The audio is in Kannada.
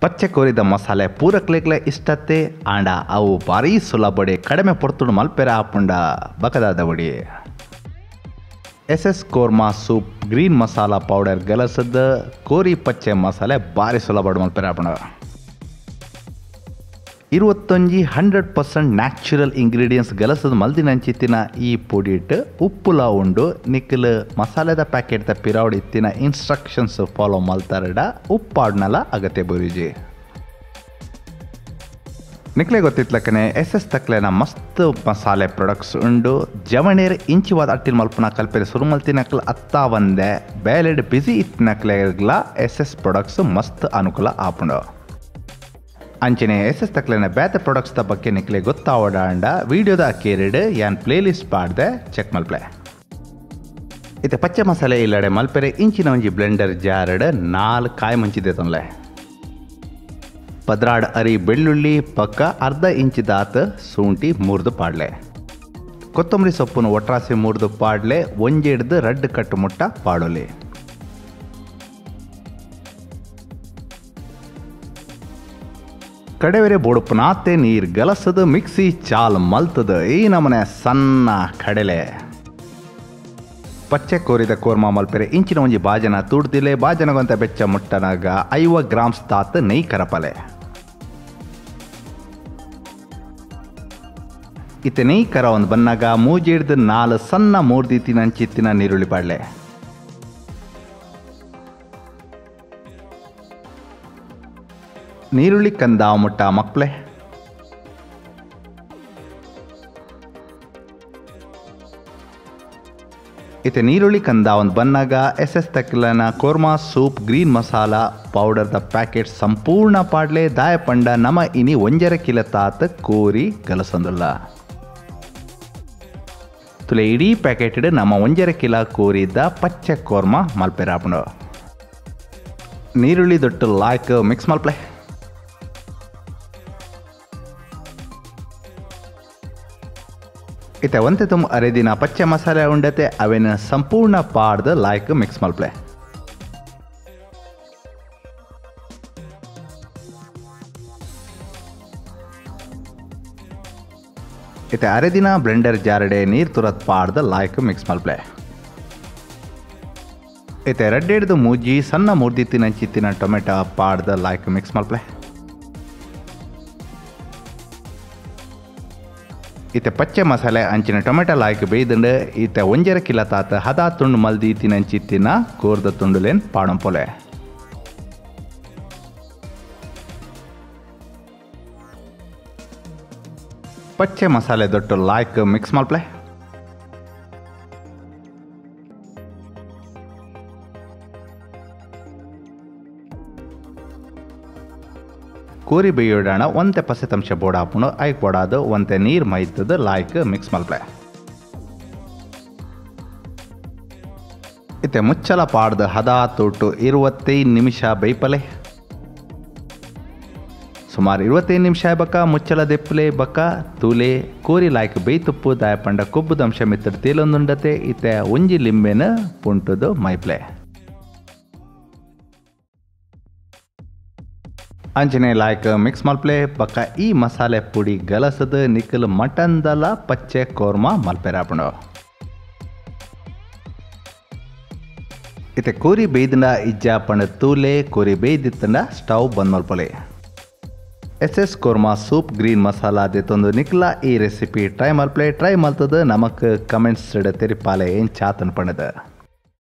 ಪಚ್ಚೆ ಕೋರಿದ ಮಸಾಲೆ ಪೂರಕ್ಲೆಗ್ಲೆ ಇಷ್ಟತ್ತೆ ಆಂಡ ಅವು ಭಾರೀ ಸುಲಭಡಿ ಕಡಿಮೆ ಪೊರ್ತುಡು ಮಲ್ಪೆರ ಆಪುಂಡ ಬಕದಾದ ಬಡಿ SS korma soup green masala powder ಗಲಸದ ಕೋರಿ ಪಚ್ಚೆ ಮಸಾಲೆ ಭಾರಿ ಸುಲಭಡು ಮಲ್ಪೆರ ಆಪುಂಡ 100% ನ್ಯಾಚುರಲ್ ಇಂಗ್ರೀಡಿಯೆಂಟ್ಸ್ ಗಲಸದ ಮಲ್ದಿನಂಚಿತ್ತಿನ ಈ ಪುಡಿಟ್ ಉಪ್ಪುಲ ಉಂಡು ನಿಕ್ಕಲು ಮಸಾಲೆದ ಪ್ಯಾಕೆಟ್ ಪಿರಾವಡ್ ಇತ್ತಿನ ಇನ್ಸ್ಟ್ರಕ್ಷನ್ಸ್ ಫಾಲೋ ಮಲ್ತಾರಡ ಉಪ್ಪಾಡ್ನಲ ಅಗತ್ಯ ಬರೀಜಿ ನಿಕ್ಲೆ ಗೊತ್ತಿತ್ಲಕ್ಕನೆ SS ತಕ್ಲೆನ ಮಸ್ತ್ ಮಸಾಲೆ ಪ್ರಾಡಕ್ಟ್ಸ್ ಉಂಡು ಜವಣೇರ್ ಇಂಚಿವಾದ ಅಟ್ಟಿನ ಮಲ್ಪನ ಕಲ್ಪೆರೆ ಸುರು ಮಲ್ತಿನಕ್ಲ ಅತ್ತಾ ಒಂದೆ ಬೇಲೆಡ್ ಬಿಸಿ ಇತ್ತಿನಕ್ಲೆಗ್ಲ SS ಪ್ರಾಡಕ್ಟ್ಸ್ ಮಸ್ತ್ ಅನುಕೂಲ ಆಪುಂಡು ಅಂಚನೆ SS ತಕ್ಲೆನ ಬೇತೆ ಪ್ರಾಡಕ್ಟ್ಸ್ ಬಗ್ಗೆ ನಿಕ್ಲೆ ಗೊತ್ತಾವಡಾಂಡ ವಿಡಿಯೋದ ಅಕ್ಕೇರಿಡ್ ಯಾನ್ ಪ್ಲೇ ಲಿಸ್ಟ್ ಪಾಡ್ದೆ ಚೆಕ್ ಮಲ್ಪೆ ಇತ್ತೆ ಪಚ್ಚೆ ಮಸಾಲೆ ಇಲ್ಲಡೆ ಮಲ್ಪೆರೆ ಇಂಚಿನ ಒಂಜಿ ಬ್ಲೆಂಡರ್ ಜಾರಡ್ 4 ಕಾಯಿ ಮಂಚಿದೆ ತೊಂಲೆ ಪದ್ರಾಡ್ ಅರಿ ಬೆಳ್ಳುಳ್ಳಿ ಪಕ್ಕ ಅರ್ಧ ಇಂಚಿದಾತ ಶುಂಠಿ ಮೂರ್ದು ಪಾಡ್ಲೆ ಕೊತ್ತಂಬರಿ ಸೊಪ್ಪುನು ಒಟ್ರಾಸಿ ಮೂರ್ದು ಪಾಡ್ಲೆ ಒಂಜೆಡ್ದು ರಡ್ಡ್ ಕಟ್ಟು ಮುಟ್ಟ ಪಾಡೋಲಿ ಕಡೆವೆರೆ ಬೋಡುಪನಾತೆ ನೀರ್ ಗಲಸದ ಮಿಕ್ಸಿ ಚಾಲ್ ಮಲ್ತದ ಈ ನಮನೆ ಸಣ್ಣ ಕಡಲೆ ಪಚ್ಚೆ ಕೋರಿದ ಕೋರ್ಮಾ ಮಲ್ಪೆರೆ ಇಂಚಿನ ಒಂಜಿ ಬಾಜನ ತುಡ್ದಿಲೆ ಬಾಜನಗೊಂತ ಬೆಚ್ಚ ಮುಟ್ಟನಾಗ 50 ಗ್ರಾಮ್ಸ್ ತಾತ ನೈ ಕರಪಲೆ ಇತ್ತೆ ನೈ ಕರ ಒಂದು ಬನ್ನಾಗ ಮೂಜಿಡ್ದು 4 ಸಣ್ಣ ಮೂರ್ದಿತ್ತಿನಂಚಿತ್ತಿನ ನೀರುಳ್ಳಿ ಪಾಡ್ಲೆ ನೀರುಳ್ಳಿ ಕಂದಾವ ಮುಟ್ಟ ಮಕ್ಳೆ ಇತ್ತೆ ನೀರುಳ್ಳಿ ಕಂದ ಒಂದು ಬನ್ನಾಗ SS ತಕ್ಲನ ಕೋರ್ಮಾ ಸೂಪ್ ಗ್ರೀನ್ ಮಸಾಲಾ ಪೌಡರ್ದ ಪ್ಯಾಕೆಟ್ ಸಂಪೂರ್ಣ ಪಾಡ್ಲೆ ದಾಯ ಪಂಡ ನಮ ಇನಿ ಒಂಜರ ಕಿಲ ತಾತ ಕೋರಿ ಗಲಸಂದುಲ್ಲ ತುಲೆ ಇಡೀ ಪ್ಯಾಕೆಟ್ ನಮ್ಮ ಒಂಜರ ಕಿಲ ಕೋರಿದ್ದ ಪಚ್ಚೆ ಕೋರ್ಮಾ ಮಲ್ಪೆರಾಪುಂಡು ನೀರುಳ್ಳಿ ದೊಟ್ಟು ಲಾಯ್ಕ್ ಮಿಕ್ಸ್ ಮಲ್ಪೆ ಇತ್ತೆ ಒಂತೆ ತುಂಬ ಅರೆದಿನ ಪಚ್ಚೆ ಮಸಾಲೆ ಉಂಡತೆ ಅವೇನ ಸಂಪೂರ್ಣ ಪಾಡ್ದು ಲಾಯ್ಕ್ ಮಿಕ್ಸ್ ಮಲ್ಪೆ ಇತ್ತೆ ಅರೆದಿನ ಬ್ಲೆಂಡರ್ ಜಾರಡೆ ನೀರ್ ತುರತ್ ಪಾಡ್ದು ಲಾಯ್ಕ್ ಮಿಕ್ಸ್ ಮಲ್ಪೆ ಇತ್ತೆ ರಡ್ಡೆಡ್ದು ಮೂಜಿ ಸಣ್ಣ ಮೂರ್ದಿತ್ತಿನ ಚಿತ್ತಿನ ಟೊಮೆಟೊ ಪಾಡ್ದು ಲಾಯ್ಕ್ ಮಿಕ್ಸ್ ಮಲ್ಪೆ ಇತ್ತೆ ಪಚ್ಚೆ ಮಸಾಲೆ ಅಂಚಿನ ಟೊಮೆಟೊ ಲಾಯ್ಕ್ ಬೇಯ್ದಂಡು ಇತ್ತೆ ಒಂಜರ ಕಿಲ ತಾತ ಹದ ತುಂಡು ಮಲ್ದಿ ತಿನಂಚಿತ್ತಿನ ಕೋರ್ದ ತುಂಡುಲೇನ್ ಪಾಡಂಪೊಲೆ ಪಚ್ಚೆ ಮಸಾಲೆ ದೊಟ್ಟು ಲಾಯ್ಕ್ ಮಿಕ್ಸ್ ಮಲ್ಪೆ ಕೋರಿ ಬೇಯೋಡಾಣ ಒಂತೆ ಪಸೆತಂಶ ಬೋಡಾಪುಣು ಐಕ್ ಬೋಡಾದು ಒಂತೆ ನೀರ್ ಮೈತದ ಲಾಯ್ಕ್ ಮಿಕ್ಸ್ ಮಲ್ಪೆ ಇತ್ತೆ ಮುಚ್ಚಲ ಪಾಡ್ದು ಹದ ತೊಟ್ಟು 25 ನಿಮಿಷ ಬೈಪಲೆ ಸುಮಾರು 25 ನಿಮಿಷ ಬಕ ಮುಚ್ಚಲ ದೆಪ್ಪಲೆ ಬಕ ತೂಲೆ ಕೋರಿ ಲಾಯ್ಕ್ ಬೈತುಪ್ಪು ದಾಯ ಪಂಡ ಕೊಬ್ಬುದಂಶ ಮಿತ್ತಡ ತೇಲೊಂದುಂಡತೆ ಇತ್ತೆ ಒಂಜಿ ಲಿಂಬೆನ ಪುಂಟುದು ಮೈಪ್ಲೆ ಅಂಚನೆ ಲಾಯ್ಕ್ ಮಿಕ್ಸ್ ಮಲ್ಪಲೆ ಪಕ್ಕ ಈ ಮಸಾಲೆ ಪುಡಿ ಗಲಸದ ನಿಕ್ಕಲ್ ಮಟನ್ ದಲ ಪಚ್ಚೆ ಕೋರ್ಮಾ ಮಲ್ಪೆರಾಪುಂಡು ಇತ್ತೆ ಕೋರಿ ಬೇಯ್ದಂಡ ಇಜ್ಜ ಪಂಡ ತೂಲೆ ಕೋರಿ ಬೇಯ್ದಿತ್ತಂಡ ಸ್ಟವ್ ಬಂದ್ ಮಲ್ಪಲೆ SS korma soup green masala ದೆತ್ತೊಂದು ನಿಕ್ಲ ಈ ರೆಸಿಪಿ ಟ್ರೈ ಮಲ್ಪಲೆ ಟ್ರೈ ಮಲ್ತದ ನಮಕ್ ಕಮೆಂಟ್ಸ್ ತೆರಿಪಾಲೆ ಏನ್ ಚಾತನ್ ಪಂಡದ